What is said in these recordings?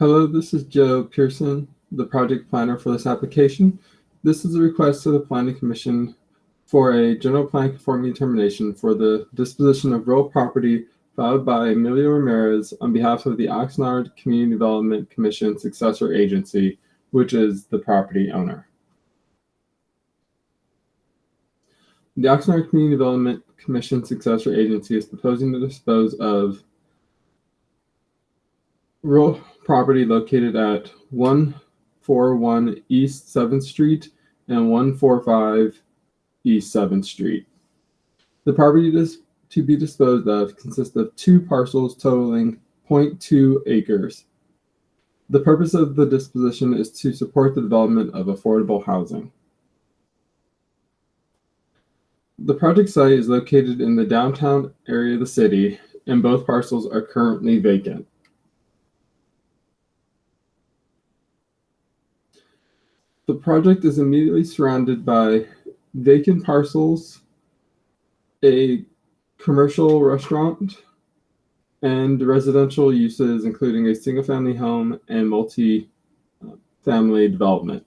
Hello, this is Joe Pearson, the project planner for this application. This is a request to the Planning Commission for a general plan conforming determination for the disposition of real property filed by Emilio Ramirez on behalf of the Oxnard Community Development Commission successor agency, which is the property owner. The Oxnard Community Development Commission successor agency is proposing to dispose of real property located at 141 East 7th Street and 145 East 7th Street. The property to be disposed of consists of two parcels totaling 0.2 acres. The purpose of the disposition is to support the development of affordable housing. The project site is located in the downtown area of the city, and both parcels are currently vacant. The project is immediately surrounded by vacant parcels, a commercial restaurant, and residential uses, including a single-family home and multi-family development.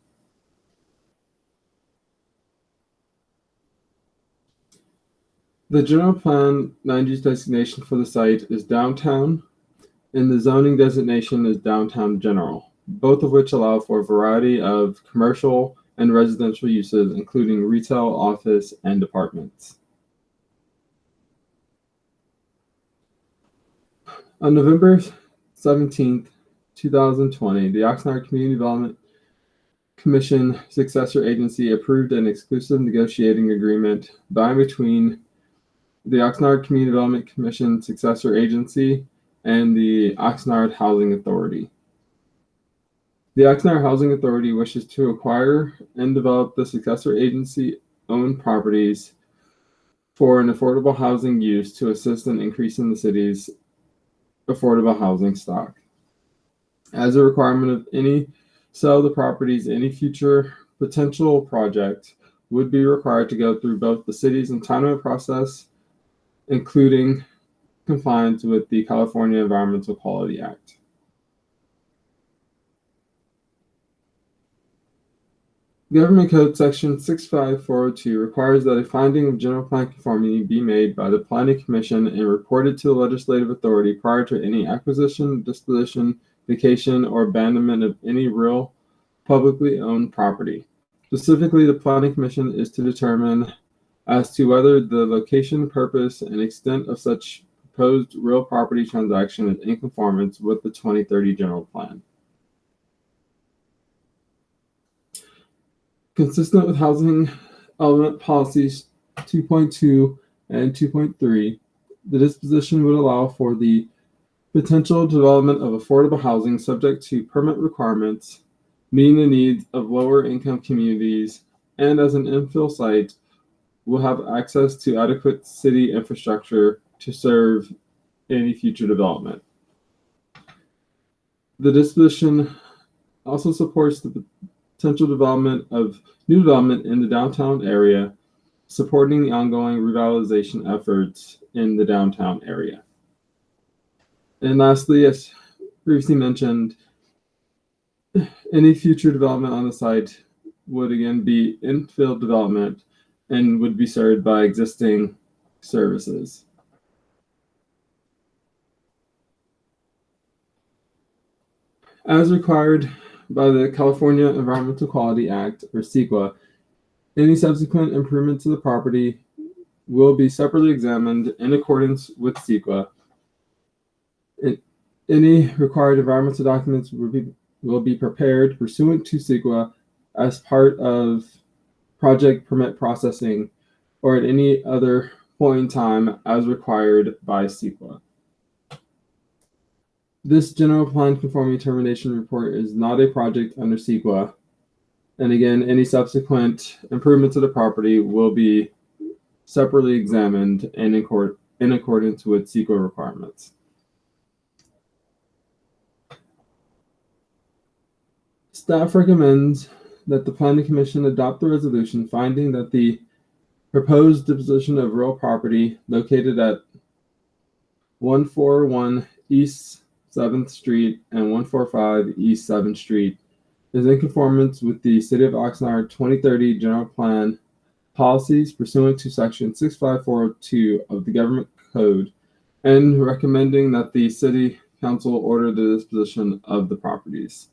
The general plan land use designation for the site is downtown, and the zoning designation is downtown general, both of which allow for a variety of commercial and residential uses, including retail, office, and apartments. On November 17th, 2020, the Oxnard Community Development Commission successor agency approved an exclusive negotiating agreement by and between the Oxnard Community Development Commission successor agency and the Oxnard Housing Authority. The Oxnard Housing Authority wishes to acquire and develop the successor agency-owned properties for an affordable housing use to assist in increasing the city's affordable housing stock. As a requirement of any sale of the properties, any future potential project would be required to go through both the city's entitlement process, including compliance with the California Environmental Quality Act. Government Code Section 65402 requires that a finding of general plan conformity be made by the Planning Commission and reported to the legislative authority prior to any acquisition, disposition, vacation, or abandonment of any real publicly owned property. Specifically, the Planning Commission is to determine as to whether the location, purpose, and extent of such proposed real property transaction is in conformance with the 2030 general plan. Consistent with Housing Element Policies 2.2 and 2.3, the disposition would allow for the potential development of affordable housing subject to permit requirements, meeting the needs of lower income communities, and as an infill site, will have access to adequate city infrastructure to serve any future development. The disposition also supports the potential development of new development in the downtown area, supporting the ongoing revitalization efforts in the downtown area. And lastly, as previously mentioned, any future development on the site would again be infill development and would be served by existing services. As required by the California Environmental Quality Act, or CEQA, any subsequent improvement to the property will be separately examined in accordance with CEQA. Any required environmental documents will be prepared pursuant to CEQA as part of project permit processing or at any other point in time as required by CEQA. This general plan conformity determination report is not a project under CEQA, and again, any subsequent improvement to the property will be separately examined and in accordance with CEQA requirements. Staff recommends that the Planning Commission adopt the resolution finding that the proposed disposition of real property located at 141 East 7th Street and 145 East 7th Street is in conformance with the City of Oxnard 2030 General Plan policies pursuant to Section 65402 of the Government Code, and recommending that the City Council order the disposition of the properties.